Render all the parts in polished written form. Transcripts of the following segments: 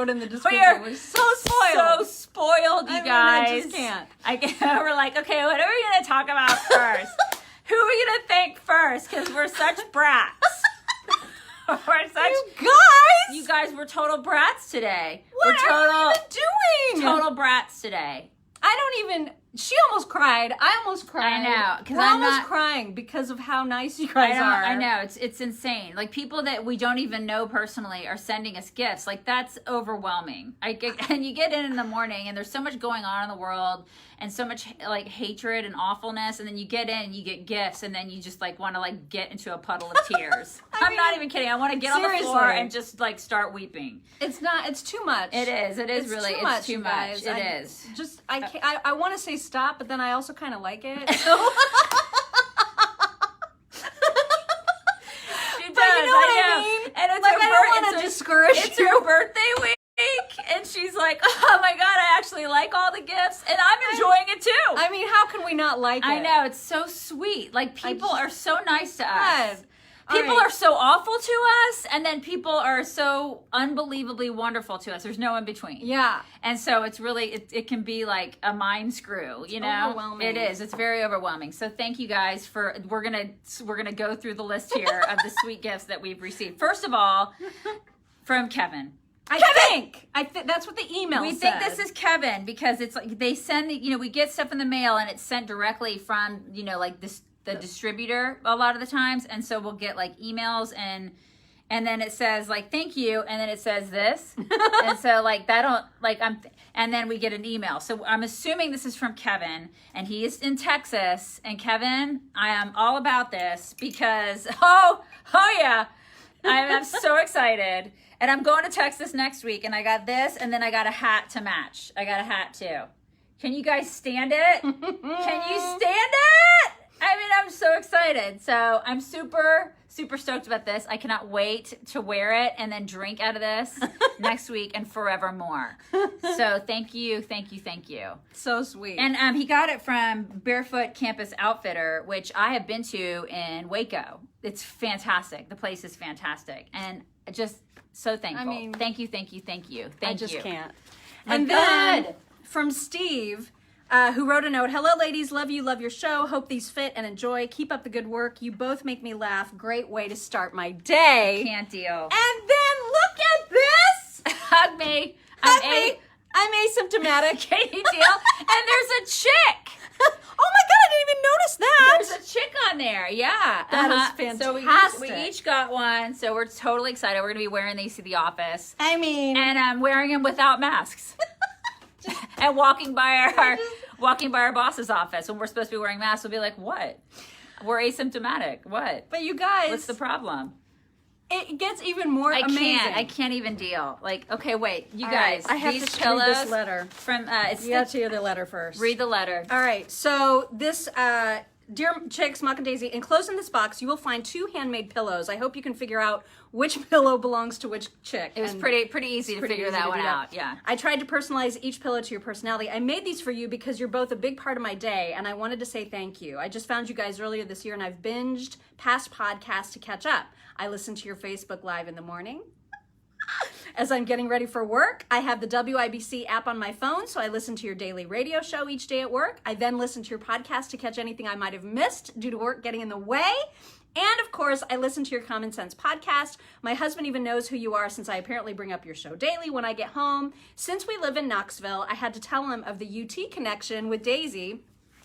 in the description. We're so spoiled. So spoiled, you guys. I just can't. We're like, okay, what are we going to talk about first? Who are we going to thank first? Because we're such brats. We're such... You guys, we're total brats today. What are we even doing? Total brats today. I don't even... She almost cried. I almost cried. I know. We're almost crying because of how nice you guys are. I know. It's insane. Like, people that we don't even know personally are sending us gifts. Like, that's overwhelming. And you get in the morning, and there's so much going on in the world, and so much, like, hatred and awfulness, and then you get in, and you get gifts, and then you just, like, want to, like, get into a puddle of tears. I'm not even kidding. I want to get on the floor and just, like, start weeping. It's too much. It is. It's really too much. It is. I want to say stop, but then I also kind of like it. So. She does. But you know what I mean? And it's like, I don't want to discourage It's her birthday week, and she's like, "Oh my God, I actually like all the gifts, and I'm enjoying it too." I mean, how can we not like it? I know, it's so sweet. Like, people are so nice to us. God. People are so awful to us, and then people are so unbelievably wonderful to us. There's no in between. Yeah. And so it's really, it can be like a mind screw, you know? Overwhelming. It is. It's very overwhelming. So thank you guys for, we're gonna go through the list here of the sweet gifts that we've received. First of all, from Kevin. I think that's what the email We says. think this is Kevin because it's like they send, we get stuff in the mail and it's sent directly from, like the distributor a lot of the times, and so we'll get like emails and then it says like thank you, and then it says this, and so like and then we get an email. So I'm assuming this is from Kevin, and he is in Texas. And Kevin, I am all about this because oh yeah, I'm so excited, and I'm going to Texas next week, and I got this, and then I got a hat to match. I got a hat too. Can you guys stand it? Can you stand it? I mean, I'm so excited. So I'm super, super stoked about this. I cannot wait to wear it and then drink out of this next week and forevermore. So thank you. So sweet. And he got it from Barefoot Campus Outfitter, which I have been to in Waco. It's fantastic. The place is fantastic. And just so thankful. I mean, thank you. I just can't. My And God. then from Steve, who wrote a note, "Hello, ladies. Love you. Love your show. Hope these fit and enjoy. Keep up the good work. You both make me laugh. Great way to start my day." Can't deal. And then look at this. Hug me. I'm asymptomatic. Can you deal? And there's a chick. Oh my God, I didn't even notice that. There's a chick on there. Yeah. That is So fantastic. we each got one. So we're totally excited. We're going to be wearing these to the office. I mean. And I'm wearing them without masks. And walking by our boss's office when we're supposed to be wearing masks, we'll be like, what? We're asymptomatic. What? But you guys. What's the problem? It gets even more amazing. I can't even deal. Like, okay, wait. You guys. I have these to pillows read this letter. From, You have to hear the letter first. read the letter. All right, so this, dear Chicks, Mock and Daisy, enclosed in this box, you will find 2 handmade pillows. I hope you can figure out which pillow belongs to which chick. It was pretty easy to figure that one out. Yeah. I tried to personalize each pillow to your personality. I made these for you because you're both a big part of my day, and I wanted to say thank you. I just found you guys earlier this year, and I've binged past podcasts to catch up. I listen to your Facebook Live in the morning. As I'm getting ready for work, I have the WIBC app on my phone, so I listen to your daily radio show each day at work. I then listen to your podcast to catch anything I might have missed due to work getting in the way. And of course, I listen to your Common Sense podcast. My husband even knows who you are since I apparently bring up your show daily when I get home. Since we live in Knoxville, I had to tell him of the UT connection with Daisy.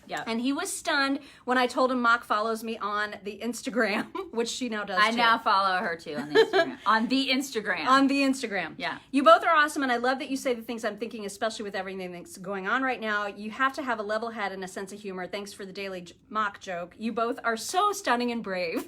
Yeah. And he was stunned when I told him Mock follows me on the Instagram, which she now does I too. now follow her too on the Instagram. On the Instagram. On the Instagram. Yeah. You both are awesome, and I love that you say the things I'm thinking, especially with everything that's going on right now. You have to have a level head and a sense of humor. Thanks for the daily Mock joke. You both are so stunning and brave.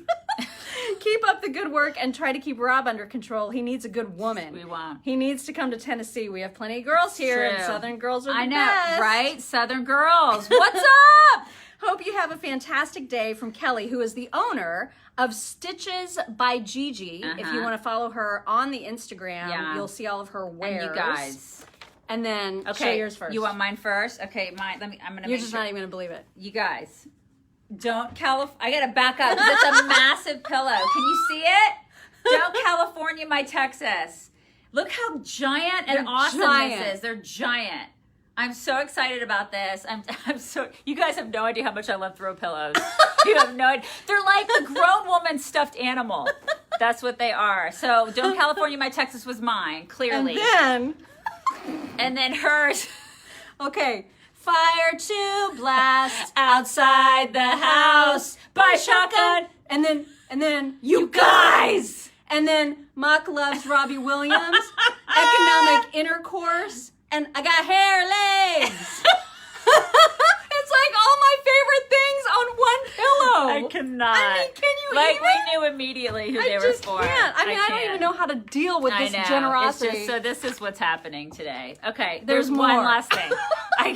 Keep up the good work and try to keep Rob under control. He needs a good woman. We won't. He needs to come to Tennessee. We have plenty of girls here, and True. Southern girls are the I know, best. right? Southern girls. What's up? Hope you have a fantastic day from Kelly, who is the owner of Stitches by Gigi. If you want to follow her on the Instagram, you'll see all of her wares. And you guys. And then show yours first. You want mine first? Okay, mine. I'm gonna. You're just not even gonna believe it. You guys, don't I gotta back up because it's a massive pillow. Can you see it? Don't California my Texas. Look how giant and They're awesome giant. this is. They're giant. I'm so excited about this. I'm so. You guys have no idea how much I love throw pillows. You have no idea. They're like a grown woman stuffed animal. That's what they are. So don't California, my Texas was mine. Clearly. And then hers. Okay. Fire to blast outside the house by shotgun. And then you guys. And then Mock loves Robbie Williams. Economic intercourse. And I got hair legs. It's like all my favorite things on one pillow. I cannot. I mean, can you like, even? we knew immediately who they were just for. can't. I mean, I don't can't. even know how to deal with this I know. generosity. It's just, so this is what's happening today. Okay, There's one more. last thing.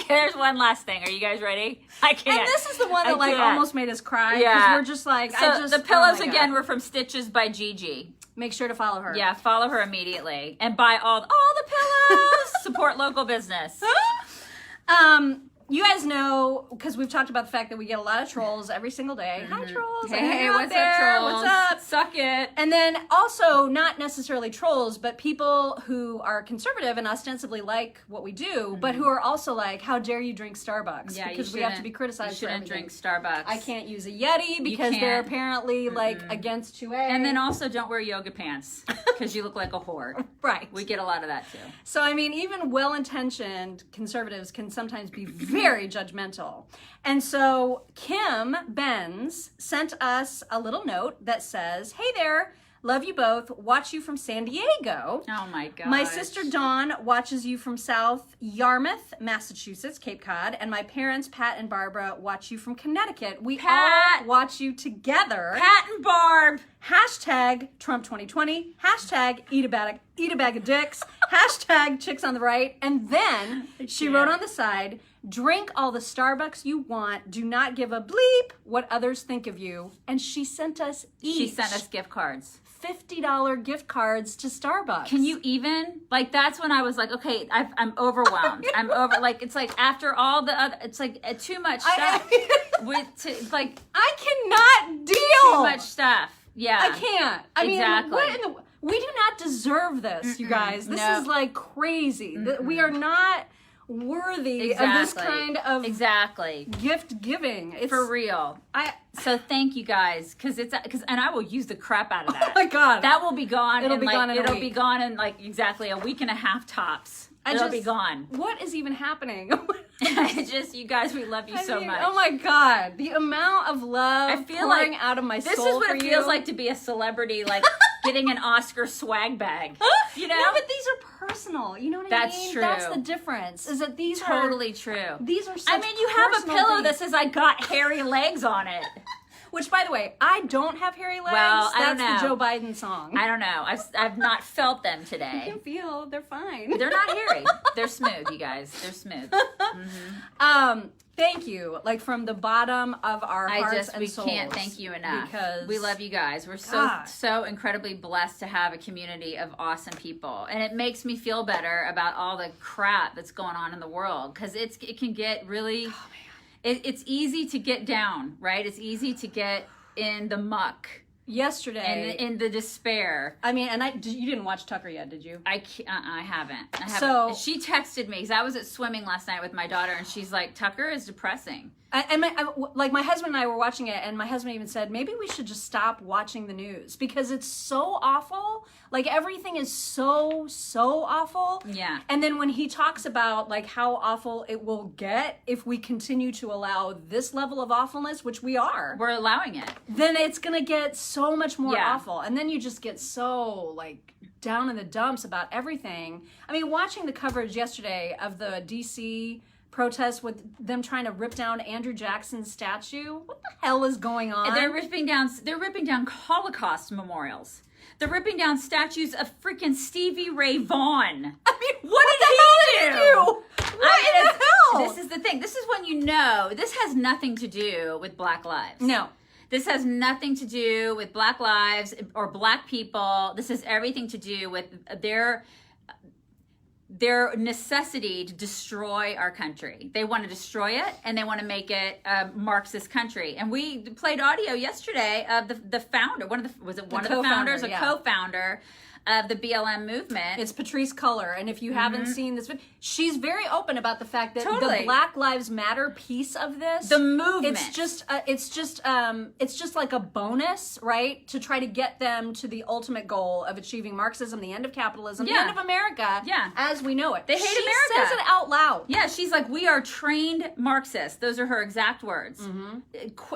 There's one last thing. Are you guys ready? I can't. And this is the one that I like can't. almost made us cry. Because Yeah. we're just like, So the pillows oh my again God. were from Stitches by Gigi. Make sure to follow her. Yeah, follow her immediately and buy all the pillows. Support local business. You guys know, because we've talked about the fact that we get a lot of trolls every single day. Hi, trolls. Hey, out what's there. up, trolls? What's up? Suck it. And then also, not necessarily trolls, but people who are conservative and ostensibly like what we do, but who are also like, how dare you drink Starbucks? Yeah, because you we have to shouldn't- be criticized You for shouldn't everything. drink Starbucks. I can't use a Yeti because they're can't. apparently like against 2A. And then also don't wear yoga pants because you look like a whore. right. We get a lot of that too. So, I mean, even well-intentioned conservatives can sometimes be very judgmental. And so Kim Benz sent us a little note that says, hey there, love you both, watch you from San Diego. Oh my god. My sister Dawn watches you from South Yarmouth, Massachusetts, Cape Cod, and my parents, Pat and Barbara, watch you from Connecticut. We Pat. all watch you together. Pat and Barb. Hashtag Trump 2020, hashtag eat a bag of dicks, hashtag chicks on the right. And then she wrote on the side, drink all the Starbucks you want, do not give a bleep what others think of you. And she sent us each She sent us gift cards. $50 gift cards to Starbucks. Can you even? Like, that's when I was like, okay, I'm overwhelmed. I'm over, like, it's like after all the other, it's like too much stuff. I cannot deal. Too much stuff. Yeah. I can't. I Exactly. mean, we do not deserve this, you guys. This No. is like crazy. We are not worthy of this kind of gift giving. It's for real. So thank you guys, because and I will use the crap out of that. Oh my God. That will be gone. It'll be like, gone in a It'll week. be gone in like exactly a week and a half tops. It'll be gone. What is even happening? Just you guys, we love you so much. Oh my God, the amount of love I feel pouring like out of my this soul is what for it you. feels like to be a celebrity, like getting an Oscar swag bag. You know? No, but these are personal. You know what I mean? That's true. That's the difference. Is that these Totally true. These are such I mean, you have a personal pillow things. that says "I got hairy legs" on it. Which, by the way, I don't have hairy legs. Well, I don't That's the know. Joe Biden song. I don't know. I've not felt them I today. can feel they're fine. They're not hairy. They're smooth, you guys. They're smooth. Thank you, like from the bottom of our hearts and We souls. can't thank you enough. Because we love you guys. We're God. so incredibly blessed to have a community of awesome people, and it makes me feel better about all the crap that's going on in the world, because it can get really. It's easy to get down, right? It's easy to get in the muck Yesterday, and in the despair. I mean, and you didn't watch Tucker yet, did you? I haven't. So- she texted me because I was at swimming last night with my daughter, and she's like, "Tucker is depressing." My husband and I were watching it, and my husband even said, maybe we should just stop watching the news because it's so awful. Like, everything is so awful. Yeah. And then when he talks about like how awful it will get if we continue to allow this level of awfulness, which we are, We're allowing it. then it's gonna get so much more Yeah. awful. And then you just get so like down in the dumps about everything. I mean, watching the coverage yesterday of the DC protests with them trying to rip down Andrew Jackson's statue. What the hell is going on? And they're ripping down Holocaust memorials. They're ripping down statues of freaking Stevie Ray Vaughan. I mean, What did he do? What in the hell? This is the thing. This is when you know this has nothing to do with Black lives. No. This has nothing to do with Black lives or Black people. This has everything to do with their necessity to destroy our country. They want to destroy it, and they want to make it a Marxist country. And we played audio yesterday of the founder, one of the founders, co-founder, a yeah. co-founder of the BLM movement. It's Patrice Culler, and if you haven't seen this, she's very open about the fact that Totally. the Black Lives Matter piece of this, The movement. it's just like a bonus, right, to try to get them to the ultimate goal of achieving Marxism, the end of capitalism, the Yeah. end of America, Yeah. as we know it. They hate she America. says it out loud. Yeah, she's like, we are trained Marxists. Those are her exact words.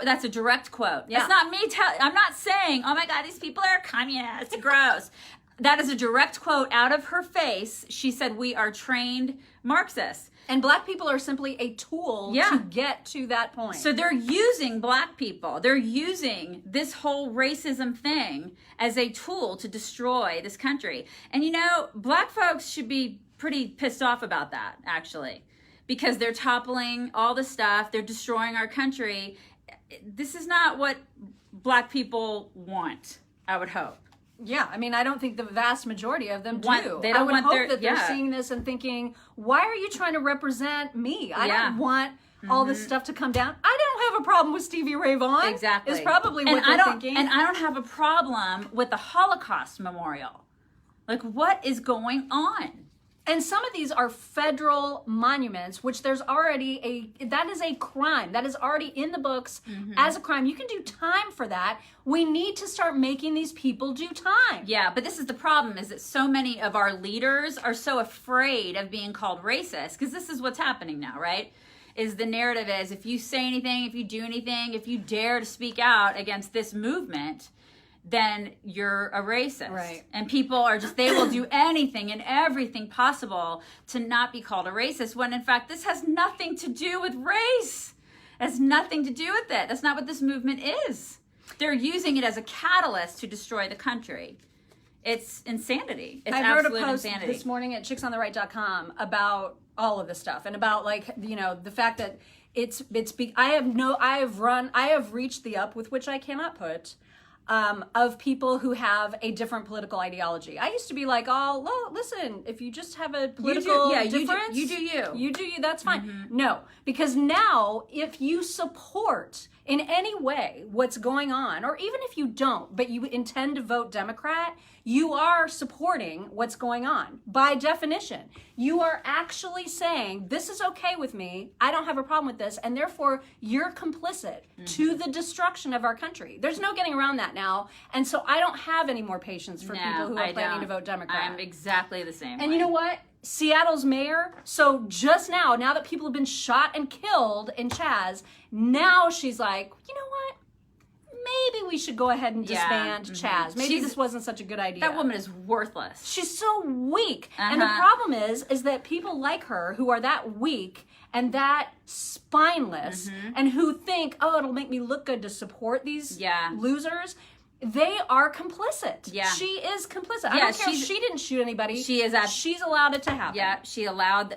That's a direct quote. Yeah. It's not me I'm not saying, oh my God, these people are communists. Gross. That is a direct quote out of her face. She said, we are trained Marxists. And black people are simply a tool Yeah. to get to that point. So they're using black people. They're using this whole racism thing as a tool to destroy this country. And you know, black folks should be pretty pissed off about that, actually, because they're toppling all the stuff. They're destroying our country. This is not what black people want, I would hope. Yeah, I mean, I don't think the vast majority of them do. They don't I would want hope their- that they're yeah. seeing this and thinking, why are you trying to represent me? I Yeah. don't want all this stuff to come down. I don't have a problem with Stevie Ray Vaughan. Exactly. Is probably what and they're I don't, thinking. And I don't have a problem with the Holocaust Memorial. Like, what is going on? And some of these are federal monuments, which there's already that is a crime. That is already in the books as a crime. You can do time for that. We need to start making these people do time. Yeah, but this is the problem, is that so many of our leaders are so afraid of being called racist, because this is what's happening now, right? Is the narrative is, if you say anything, if you do anything, if you dare to speak out against this movement, then you're a racist. Right. And people are just, they will do anything and everything possible to not be called a racist, when in fact this has nothing to do with race. It has nothing to do with it. That's not what this movement is. They're using it as a catalyst to destroy the country. It's insanity. It's I wrote a absolute post insanity. this morning at chicksontheright.com about all of this stuff and about, like, you know, the fact that I have reached the up with which I cannot put of people who have a different political ideology. I used to be like, oh, well, listen, if you just have a political difference, you do you. You do you, that's fine. No, because now if you support in any way what's going on, or even if you don't, but you intend to vote Democrat, you are supporting what's going on. By definition, you are actually saying, this is okay with me, I don't have a problem with this, and therefore you're complicit to the destruction of our country. There's no getting around that now, and so I don't have any more patience for people who are planning to vote Democrat. I'm exactly the same And way. you know what? Seattle's mayor, so just now that people have been shot and killed in Chaz, now she's like, you know what? Maybe we should go ahead and disband Chaz. Maybe this wasn't such a good idea. That woman is worthless. She's so weak. And the problem is that people like her who are that weak and that spineless and who think, oh, it'll make me look good to support these losers, they are complicit. Yeah. She is complicit. I don't care if she didn't shoot anybody. She is she's allowed it to happen. Yeah, she allowed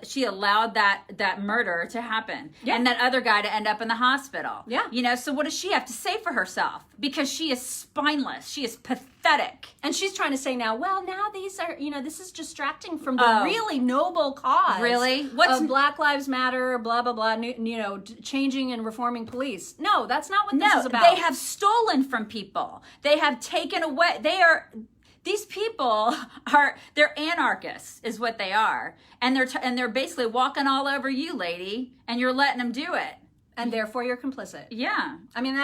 that murder to happen. Yeah. And that other guy to end up in the hospital. Yeah. You know, so what does she have to say for herself? Because she is spineless. She is pathetic. And she's trying to say now, well, now these are, you know, this is distracting from the really noble cause. Really? Of Black Lives Matter, blah, blah, blah, you know, changing and reforming police. No, that's not what this is about. They have stolen from people. They have taken away. These people they're anarchists is what they are. And they're basically walking all over you, lady, and you're letting them do it. And therefore you're complicit. Yeah. I mean,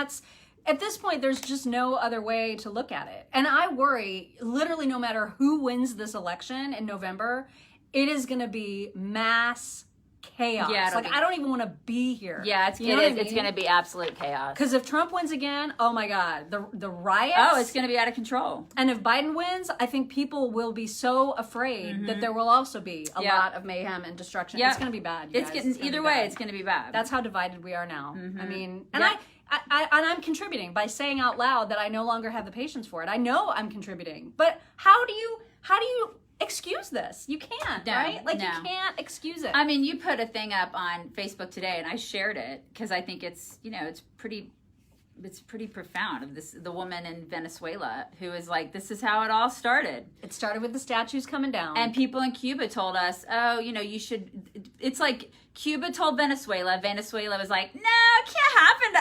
at this point, there's just no other way to look at it. And I worry, literally, no matter who wins this election in November, it is going to be mass chaos. Yeah, I don't even want to be here. Yeah, it's going to be absolute chaos. Because if Trump wins again, oh my God, the riots. Oh, it's going to be out of control. And if Biden wins, I think people will be so afraid that there will also be a lot of mayhem and destruction. It's going to be bad. It's going to be bad. That's how divided we are now. I mean, and I'm contributing by saying out loud that I no longer have the patience for it. I know I'm contributing, but how do you excuse this? You can't, right? You can't excuse it. I mean, you put a thing up on Facebook today, and I shared it because I think it's pretty profound of the woman in Venezuela who is like, this is how it all started. It started with the statues coming down. And people in Cuba told us, oh, you should it's like Cuba told Venezuela. Venezuela was like, no, it can't happen to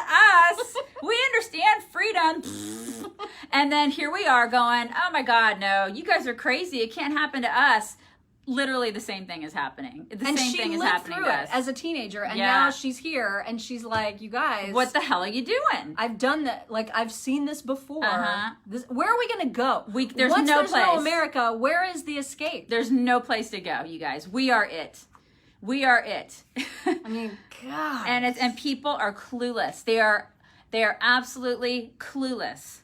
us. We understand freedom. And then here we are going, oh my God, no, you guys are crazy. It can't happen to us. Literally the same thing is happening. The same thing is happening through to it us. as a teenager, and now she's here, and she's like, you guys. What the hell are you doing? I've done that. Like, I've seen this before. Where are we going to go? There's Once no there's place. no America, where is the escape? There's no place to go, you guys. We are it. We are it. I mean, God. And people are clueless. They are absolutely clueless.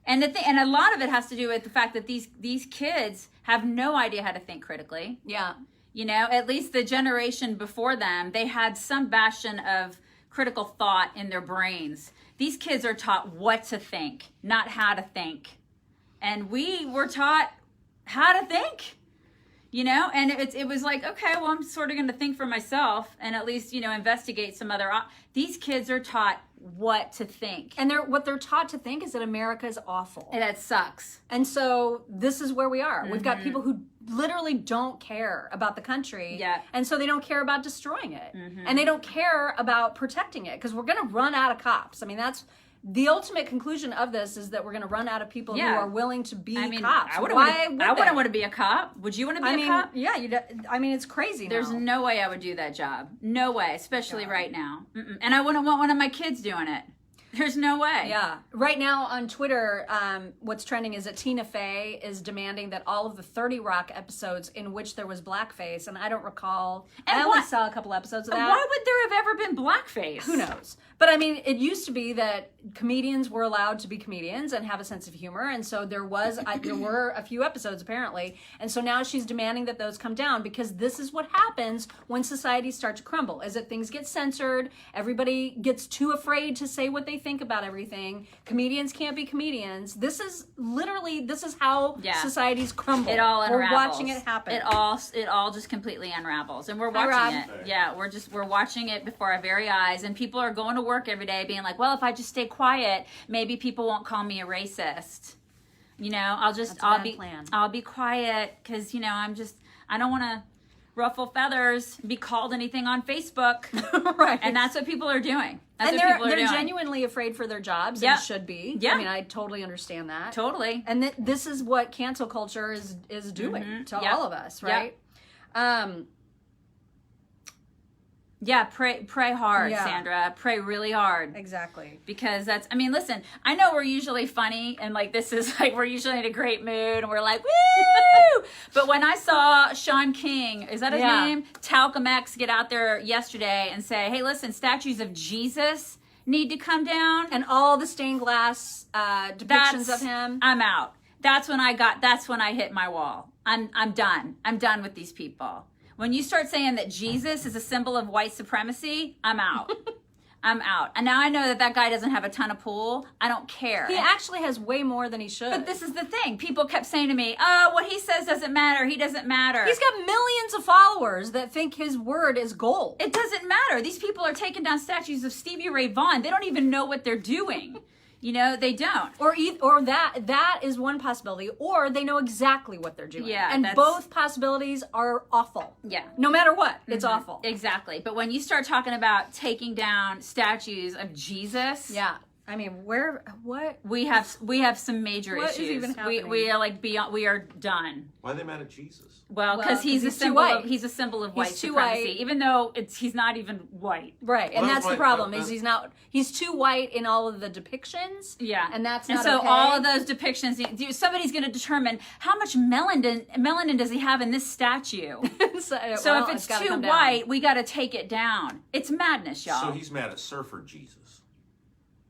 And and a lot of it has to do with the fact that these kids have no idea how to think critically. Yeah. You know, at least the generation before them, they had some bastion of critical thought in their brains. These kids are taught what to think, not how to think. And we were taught how to think. You know, and it was like, okay, well, I'm sort of going to think for myself and at least, investigate some other. These kids are taught what to think. And what they're taught to think is that America is awful. And that sucks. And so this is where we are. We've got people who literally don't care about the country. Yeah. And so they don't care about destroying it. And they don't care about protecting it because we're going to run out of cops. I mean, that's the ultimate conclusion of this, is that we're going to run out of people who are willing to be cops. I wouldn't want to be a cop. Would you want to be a cop? Yeah, it's crazy. There's no way I would do that job. No way, especially right now. And I wouldn't want one of my kids doing it. There's no way. Yeah. Right now on Twitter, what's trending is that Tina Fey is demanding that all of the 30 Rock episodes in which there was blackface, and I don't recall. And I only saw a couple episodes of that. Why would there have ever been blackface? Who knows? But I mean, it used to be that comedians were allowed to be comedians and have a sense of humor, and so there were a few episodes apparently, and so now she's demanding that those come down, because this is what happens when societies start to crumble: is that things get censored, everybody gets too afraid to say what they think about everything. Comedians can't be comedians. This is how societies crumble. It all unravels. We're watching it happen. It all just completely unravels, and we're watching it. Yeah, we're watching it before our very eyes, and people are going to work every day being like, well, if I just stay quiet, maybe people won't call me a racist. I'll be quiet because I don't want to ruffle feathers, be called anything on Facebook. Right. And that's what people are doing. They're genuinely afraid for their jobs, and should be. Yeah. I mean, I totally understand that. Totally. And this is what cancel culture is doing to all of us, right? Yeah, pray hard, Sandra. Pray really hard. Exactly. Because listen, I know we're usually funny and this is we're usually in a great mood and we're like, woo! But when I saw Sean King, is that his name? Talcum X get out there yesterday and say, hey, listen, statues of Jesus need to come down. And all the stained glass depictions of him. I'm out. That's when I hit my wall. I'm done. I'm done with these people. When you start saying that Jesus is a symbol of white supremacy, I'm out. I'm out. And now I know that guy doesn't have a ton of pull. I don't care. He actually has way more than he should. But this is the thing. People kept saying to me, oh, what he says doesn't matter. He doesn't matter. He's got millions of followers that think his word is gold. It doesn't matter. These people are taking down statues of Stevie Ray Vaughan. They don't even know what they're doing. They don't. Or that is one possibility. Or they know exactly what they're doing. Yeah, and both possibilities are awful. Yeah. No matter what, it's awful. Exactly. But when you start talking about taking down statues of Jesus, yeah. I mean, what? We have some major issues. What is even happening? We are beyond. We are done. Why are they mad at Jesus? Well, because he's a symbol. He's a symbol of white supremacy, even though he's not even white. Right, and that's the problem. He's not. He's too white in all of the depictions. Yeah, and that's not. And so all of those depictions, somebody's going to determine how much melanin does he have in this statue. So if it's too white, we got to take it down. It's madness, y'all. So he's mad at Surfer Jesus.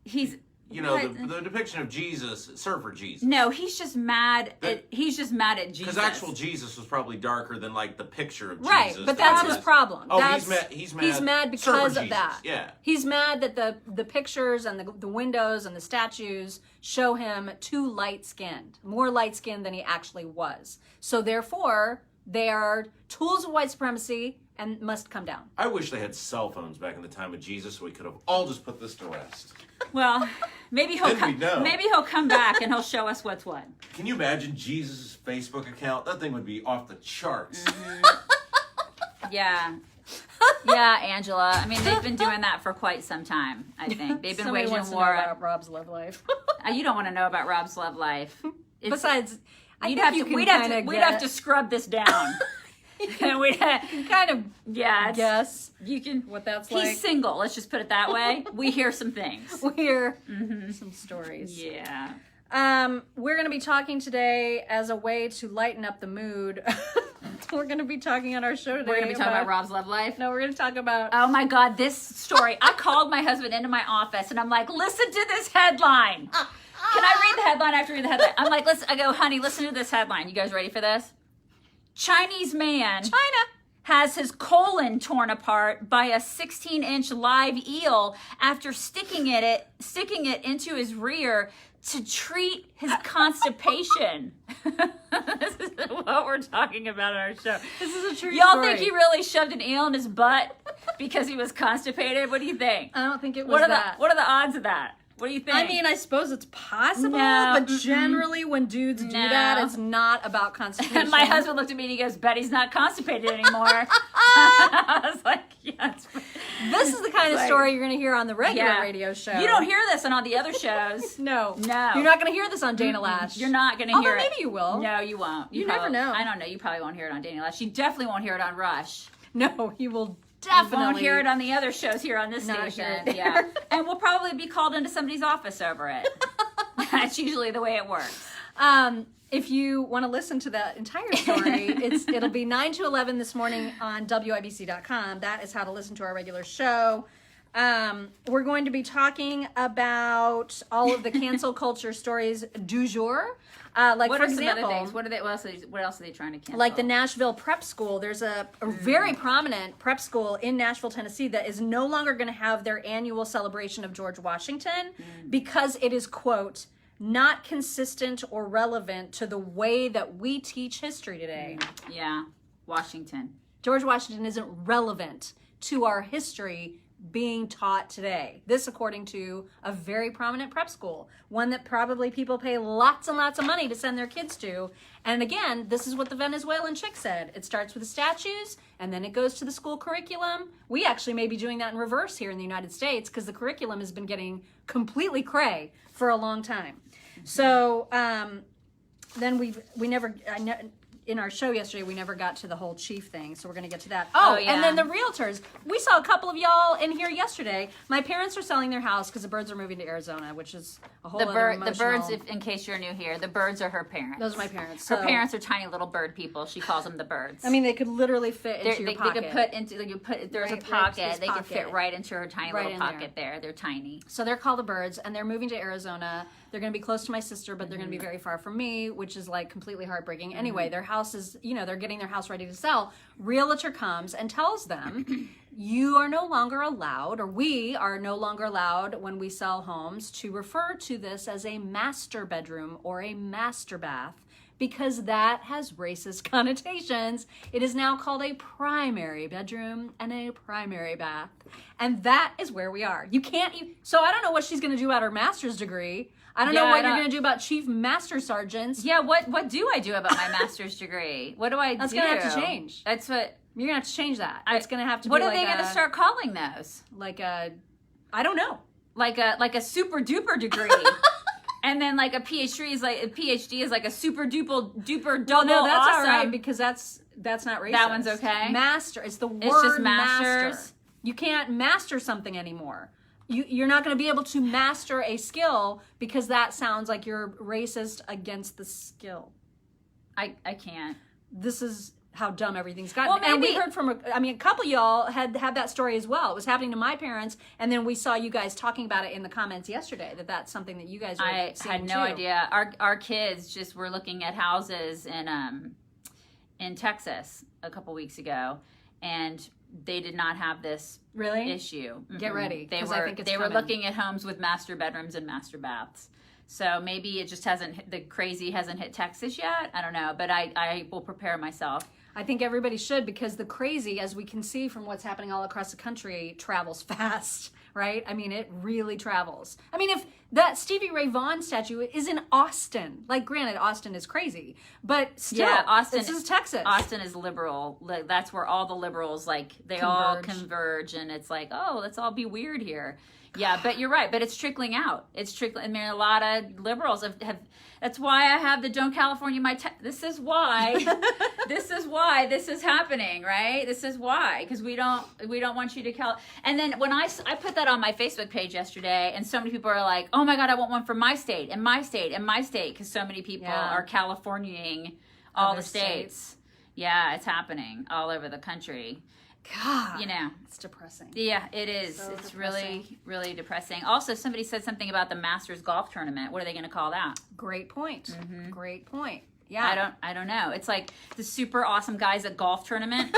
He's the depiction of Jesus, Surfer Jesus. No, he's just mad. He's just mad at Jesus. Because actual Jesus was probably darker than the picture of Jesus. Right, but that's his problem. Oh, he's mad. He's mad because of that. Yeah. He's mad that the pictures and the windows and the statues show him too light-skinned, more light-skinned than he actually was. So therefore, they are tools of white supremacy and must come down. I wish they had cell phones back in the time of Jesus so we could have all just put this to rest. Well, maybe he'll come back and he'll show us what's what. Can you imagine Jesus' Facebook account? That thing would be off the charts. Yeah. Yeah, Angela. I mean, they've been doing that for quite some time, I think. They've been Somebody waging wants to know war. about Rob's love life. You don't want to know about Rob's love life. Besides, we'd have to scrub this down. And we'd kind of guess you can what that's he's like. single, let's just put it that way. We hear some things. We hear some stories. Yeah. We're going to be talking today as a way to lighten up the mood. We're going to be talking on our show today. We're going to be talking about Rob's love life. No, we're going to talk about... Oh my God, this story. I called my husband into my office and I'm like, listen to this headline. Can I read the headline? I have to read the headline. I'm like, I go, honey, listen to this headline. You guys ready for this? Chinese man has his colon torn apart by a 16-inch live eel after sticking it into his rear to treat his constipation. This is what we're talking about on our show. This is a true Y'all story. think he really shoved an eel in his butt because he was constipated? What do you think? I don't think it was that. What are the odds of that? What do you think? I mean, I suppose it's possible, No, but generally when dudes do that, it's not about constipation. And my husband looked at me and he goes, Betty's not constipated anymore. I was like, yes. This is the kind of story you're going to hear on the regular radio show. You don't hear this on all the other shows. No. No. You're not going to hear this on Dana Lash. You're not going to hear it. Maybe you will. No, you won't. You never know. I don't know. You probably won't hear it on Dana Lash. You definitely won't hear it on Rush. No, you will You definitely won't hear it on the other shows here on this Not station. hear it Yeah. And we'll probably be called into somebody's office over it. That's usually the way it works. If you want to listen to the entire story, it'll be 9 to 11 this morning on WIBC.com. That is how to listen to our regular show. We're going to be talking about all of the cancel culture stories du jour. Like, What for are some example, other things? What else are they trying to cancel? like the Nashville Prep School. There's a very prominent prep school in Nashville, Tennessee that is no longer going to have their annual celebration of George Washington because it is, quote, not consistent or relevant to the way that we teach history today. Yeah, Washington. George Washington isn't relevant to our history being taught today. This, according to a very prominent prep school, one that probably people pay lots and lots of money to send their kids to. And again, this is what the Venezuelan chick said. It starts with the statues, and then it goes to the school curriculum. We actually may be doing that in reverse here in the United States because the curriculum has been getting completely cray for a long time. So then in our show yesterday, we never got to the whole chief thing, so we're going to get to that. Oh, yeah. And then the realtors. We saw a couple of y'all in here yesterday. My parents are selling their house because the Birds are moving to Arizona, which is a whole other emotional... The Birds, in case you're new here, the Birds are her parents. Those are my parents. Her parents are tiny little bird people. She calls them the Birds. I mean, they could literally fit into your pocket. There's a Right, pocket. They could pocket. fit right into her tiny Right little in pocket there. They're tiny. So they're called the Birds, and they're moving to Arizona. They're going to be close to my sister, but they're going to be very far from me, which is like completely heartbreaking. Anyway, their house is, they're getting their house ready to sell. Realtor comes and tells them, you are no longer allowed, or we are no longer allowed when we sell homes to refer to this as a master bedroom or a master bath, because that has racist connotations. It is now called a primary bedroom and a primary bath. And that is where we are. You can't even, so I don't know what she's going to do about her master's degree. I don't know what you're going to do about chief master sergeants. Yeah, what do I do about my master's degree? What do I do? That's going to have to change. That's what... You're going to have to change that. It's going to have to What be are they going to start calling those? I don't know. Like a super duper degree. And then like a PhD is like a super duper double. No, that's awesome. all right because that's not racist. That one's okay. Master. It's the word It's just master. masters. You can't master something anymore. You're not going to be able to master a skill because that sounds like you're racist against the skill. I can't. This is how dumb everything's gotten. Well, and we maybe- heard from, a couple of y'all had that story as well. It was happening to my parents, and then we saw you guys talking about it in the comments yesterday, that's something that you guys were I seeing had no too. idea. Our kids just were looking at houses in Texas a couple weeks ago, and they did not have this Really? issue. Get ready, They 'cause I were think it's they were coming. looking at homes with master bedrooms and master baths. So maybe it just the crazy hasn't hit Texas yet. I don't know, but I will prepare myself. I think everybody should, because the crazy, as we can see from what's happening all across the country, travels fast, right? I mean, it really travels. I mean, if that Stevie Ray Vaughan statue is in Austin, like, granted, Austin is crazy, but still, this is Texas. Austin is liberal. Like, that's where all the liberals, like, they all converge, and it's like, oh, let's all be weird here. Yeah, but you're right. But it's trickling out. It's trickling. I mean, a lot of liberals have that's why I have the "Don't California My." This is why. This is why this is happening, right? This is why, because we don't want you to And then when I put that on my Facebook page yesterday, and so many people are like, "Oh my God, I want one for my state and my state and my state," because so many people are Californiaing all the states. Yeah, it's happening all over the country. God, you know, it's depressing. Yeah, it is. So it's depressing. really depressing. Also, somebody said something about the Masters golf tournament. What are they going to call that? Great point. Great point. Yeah, I don't know. It's like the super awesome guys at golf tournament.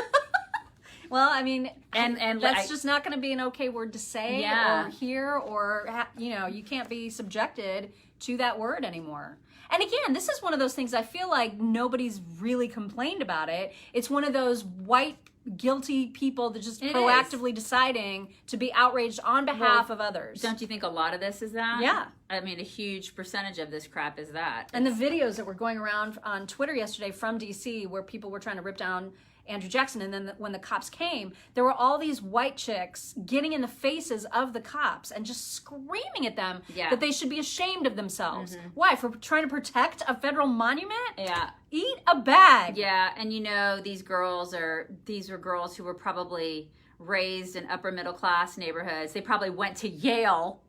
Well, I mean, and that's just not going to be an okay word to say or hear, or you can't be subjected to that word anymore. And again, this is one of those things I feel like nobody's really complained about it. It's one of those white guilty people that just proactively deciding to be outraged on behalf of others. Don't you think a lot of this is that? Yeah. I mean, a huge percentage of this crap is that. And the videos that were going around on Twitter yesterday from DC where people were trying to rip down Andrew Jackson, and then when the cops came, there were all these white chicks getting in the faces of the cops and just screaming at them that they should be ashamed of themselves. Why? For trying to protect a federal monument? Yeah. Eat a bag. Yeah, and these were girls who were probably raised in upper middle class neighborhoods. They probably went to Yale,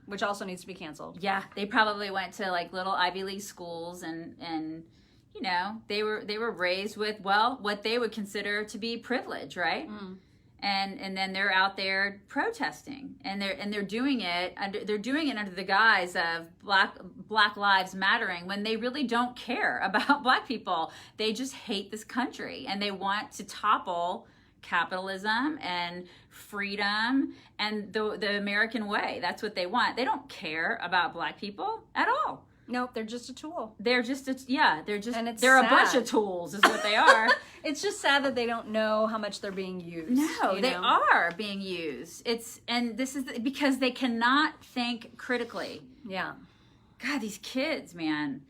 which also needs to be canceled. Yeah, they probably went to like little Ivy League schools, and they were raised with what they would consider to be privilege, right? And then they're out there protesting, and they're doing it under the guise of Black Lives Mattering, when they really don't care about Black people. They just hate this country, and they want to topple capitalism and freedom and the American way. That's what they want. They don't care about Black people at all. Nope, they're just a tool. They're a bunch sad. of tools is what they are. It's just sad that they don't know how much they're being used. No, they are being used. This is because they cannot think critically. Yeah. God, these kids, man.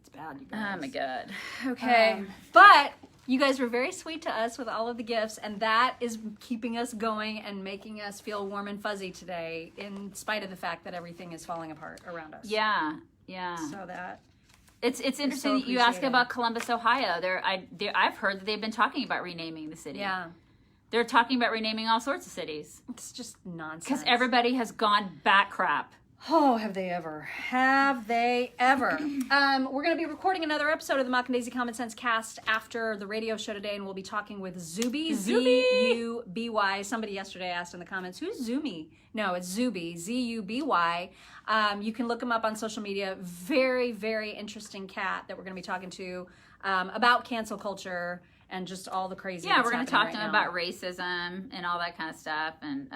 It's bad, you guys. Oh my God. Okay. But you guys were very sweet to us with all of the gifts, and that is keeping us going and making us feel warm and fuzzy today, in spite of the fact that everything is falling apart around us. Yeah. So that it's interesting that you ask about Columbus, Ohio. I've heard that they've been talking about renaming the city. Yeah. They're talking about renaming all sorts of cities. It's just nonsense. Because everybody has gone bat crap. Oh, have they ever? Have they ever? We're going to be recording another episode of the Mock and Daisy Common Sense cast after the radio show today, and we'll be talking with Zuby, Z-U-B-Y. Somebody yesterday asked in the comments, who's Zumi? No, it's Zuby, Z-U-B-Y. You can look him up on social media. Very, very interesting cat that we're going to be talking to about cancel culture and just all the crazy. Yeah, we're going to talk to him about racism and all that kind of stuff. And,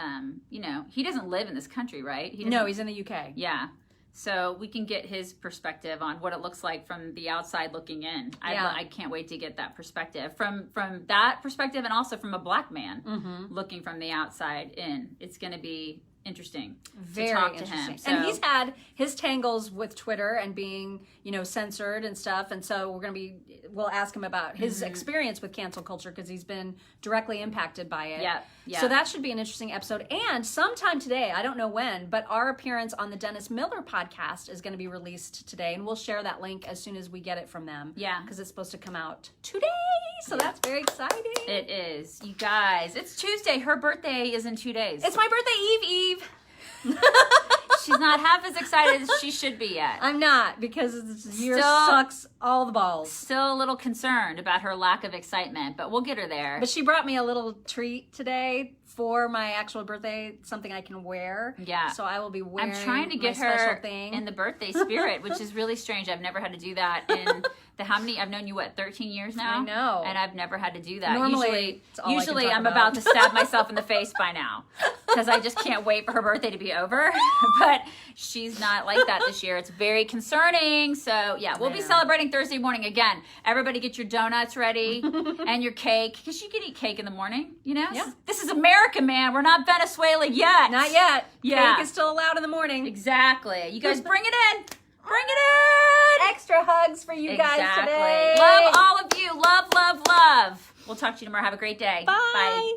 he doesn't live in this country, right? No, he's in the UK. Yeah. So we can get his perspective on what it looks like from the outside looking in. I can't wait to get that perspective. From that perspective, and also from a Black man looking from the outside in. It's going to be interesting to talk to him. So. And he's had his tangles with Twitter and being, censored and stuff. And so we'll ask him about his experience with cancel culture, because he's been directly impacted by it. Yeah. So that should be an interesting episode. And sometime today, I don't know when, but our appearance on the Dennis Miller podcast is going to be released today. And we'll share that link as soon as we get it from them. Yeah. Because it's supposed to come out today. So that's very exciting. It is. You guys, it's Tuesday. Her birthday is in 2 days. It's my birthday, Eve. She's not half as excited as she should be yet. I'm not, because this year sucks all the balls. Still a little concerned about her lack of excitement, but we'll get her there. But she brought me a little treat today for my actual birthday, something I can wear. Yeah. So I will be wearing I'm trying to get her in the birthday spirit, which is really strange. I've never had to do that in I've known you, 13 years now? I know. And I've never had to do that. Normally Usually I'm about to stab myself in the face by now. because I just can't wait for her birthday to be over. But she's not like that this year. It's very concerning. So yeah, we'll be celebrating Thursday morning again. Everybody get your donuts ready and your cake, because you can eat cake in the morning, you know? Yeah. This is America, man. We're not Venezuela yet. Not yet. Yeah. Cake is still allowed in the morning. Exactly. You guys bring it in. Bring it in. Extra hugs for you guys today. Love all of you. Love, love, love. We'll talk to you tomorrow. Have a great day. Bye.